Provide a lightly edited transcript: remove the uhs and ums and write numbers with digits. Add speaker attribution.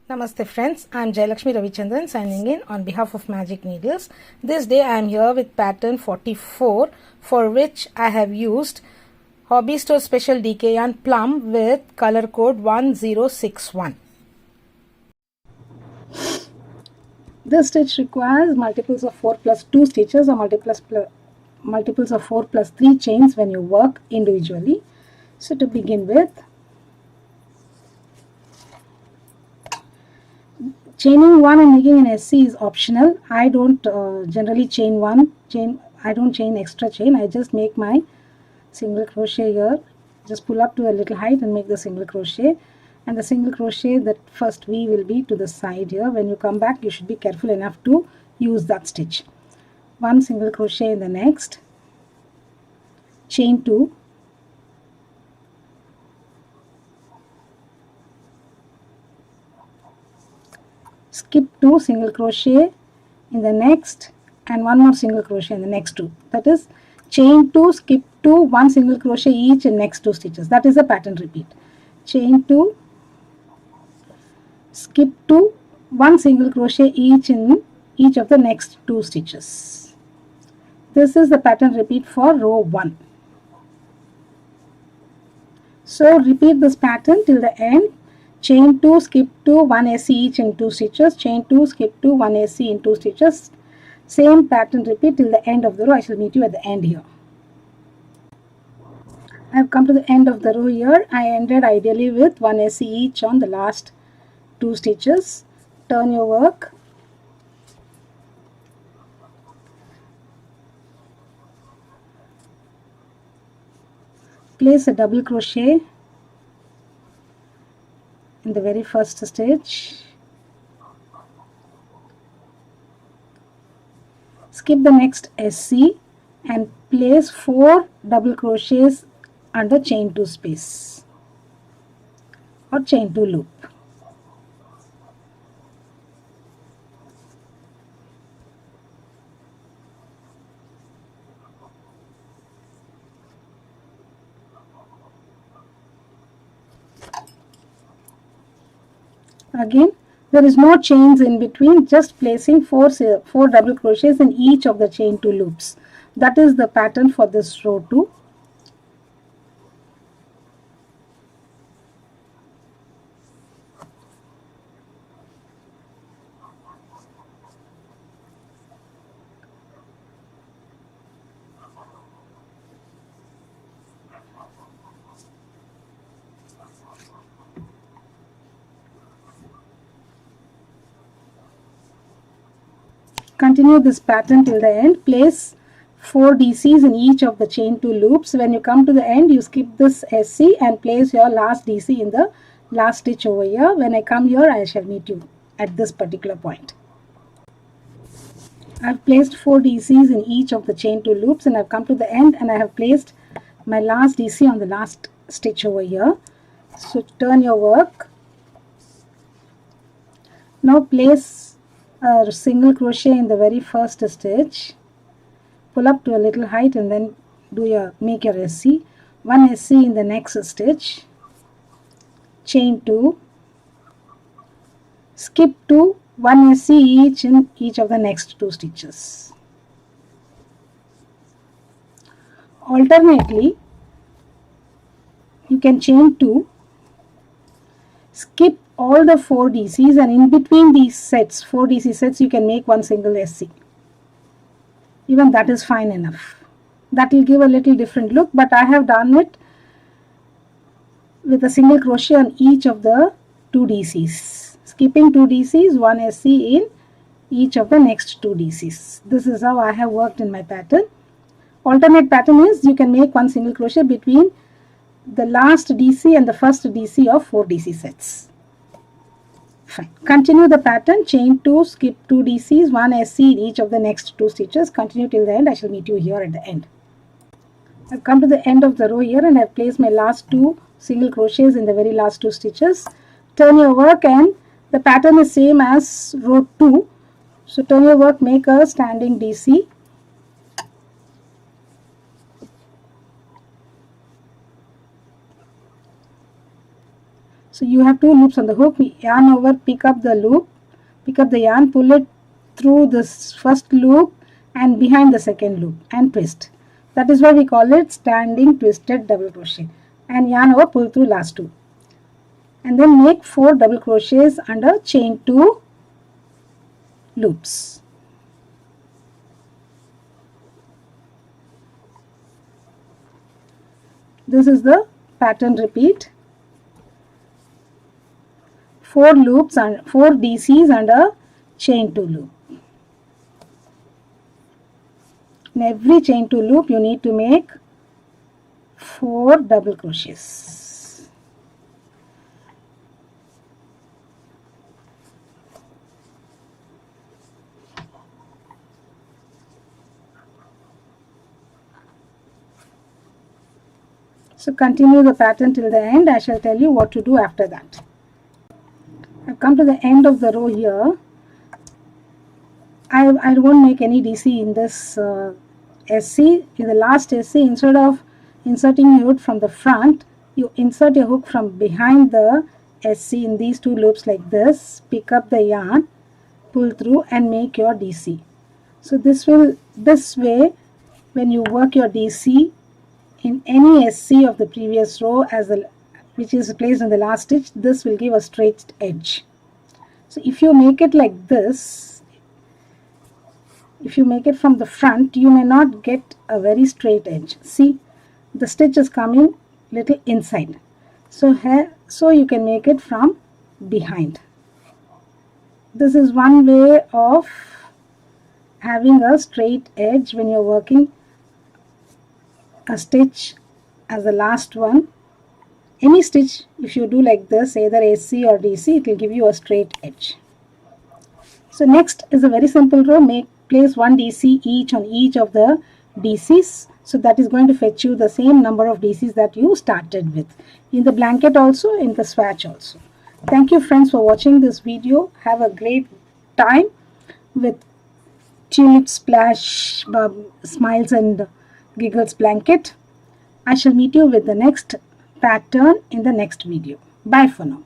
Speaker 1: Namaste friends, I am Jayalakshmi Ravichandran signing in on behalf of Magic Needles. This day I am here with pattern 44 for which I have used Hobby Store Special DK yarn Plum with color code 1061.
Speaker 2: This stitch requires multiples of 4 plus 2 stitches or multiples of 4 plus 3 chains when you work individually. So to begin with, chaining one and making an SC is optional. I don't generally I don't chain extra chain. I just make my single crochet here. Just pull up to a little height and make the single crochet. And the single crochet, that first V will be to the side here. When you come back, you should be careful enough to use that stitch. One single crochet in the next. Chain 2. Skip 2 single crochet in the next and one more single crochet in the next 2. That is chain 2, skip 2, 1 single crochet each in next 2 stitches. That is a pattern repeat. Chain 2, skip 2, 1 single crochet each in each of the next 2 stitches. This is the pattern repeat for row 1. So repeat this pattern till the end. Chain 2, skip 2, 1 SC each in 2 stitches. Chain 2, skip 2, 1 SC in 2 stitches. Same pattern repeat till the end of the row. I shall meet you at the end here. I have come to the end of the row here. I ended ideally with 1 SC each on the last 2 stitches. Turn your work. Place a double crochet in the very first stitch. Skip the next SC and place 4 double crochets under chain 2 space or chain 2 loop. Again, there is no chains in between, just placing 4 double crochets in each of the chain 2 loops. That is the pattern for this row 2. Continue this pattern till the end. Place 4 DCs in each of the chain 2 loops. When you come to the end, you skip this SC and place your last DC in the last stitch over here. When I come here, I shall meet you at this particular point. I have placed 4 DCs in each of the chain 2 loops and I have come to the end and I have placed my last DC on the last stitch over here. So turn your work. Now place a single crochet in the very first stitch, pull up to a little height and then make your SC. 1 SC in the next stitch, chain 2, skip 2, 1 SC each in each of the next 2 stitches. Alternately, you can chain 2, skip all the 4 DCs and in between these sets, 4 DC sets, you can make 1 single SC. Even that is fine enough. That will give a little different look, but I have done it with a single crochet on each of the 2 DCs. Skipping 2 DCs, 1 SC in each of the next 2 DCs. This is how I have worked in my pattern. Alternate pattern is you can make 1 single crochet between the last DC and the first DC of 4 DC sets. Fine. Continue the pattern. Chain 2, skip 2 DCs, 1 SC in each of the next 2 stitches. Continue till the end. I shall meet you here at the end. I've come to the end of the row here and I've placed my last 2 single crochets in the very last 2 stitches. Turn your work and the pattern is same as row 2. So turn your work, make a standing DC. So you have 2 loops on the hook, yarn over, pick up the loop, pick up the yarn, pull it through this first loop and behind the second loop and twist. That is why we call it standing twisted double crochet. And yarn over, pull through last 2. And then make 4 double crochets under chain 2 loops. This is the pattern repeat. 4 loops and 4 DCs under chain 2 loop. In every chain 2 loop you need to make 4 double crochets. So continue the pattern till the end. I shall tell you what to do after that. I've come to the end of the row here. I won't make any DC in this SC. In the last SC, instead of inserting your hook from the front, you insert your hook from behind the SC in these 2 loops like this. Pick up the yarn, pull through and make your DC. So this way when you work your DC in any SC of the previous row which is placed in the last stitch, this will give a straight edge. So if you make it like this, if you make it from the front, you may not get a very straight edge. See, the stitch is coming little inside. So you can make it from behind. This is one way of having a straight edge when you're working a stitch as the last one. Any stitch, if you do like this, either SC or DC, it will give you a straight edge. So next is a very simple row. Place 1 DC each on each of the DCs. So that is going to fetch you the same number of DCs that you started with. In the blanket also, in the swatch also. Thank you friends for watching this video. Have a great time with Tulip Splash Smiles and Giggles blanket. I shall meet you with the next pattern in the next video. Bye for now.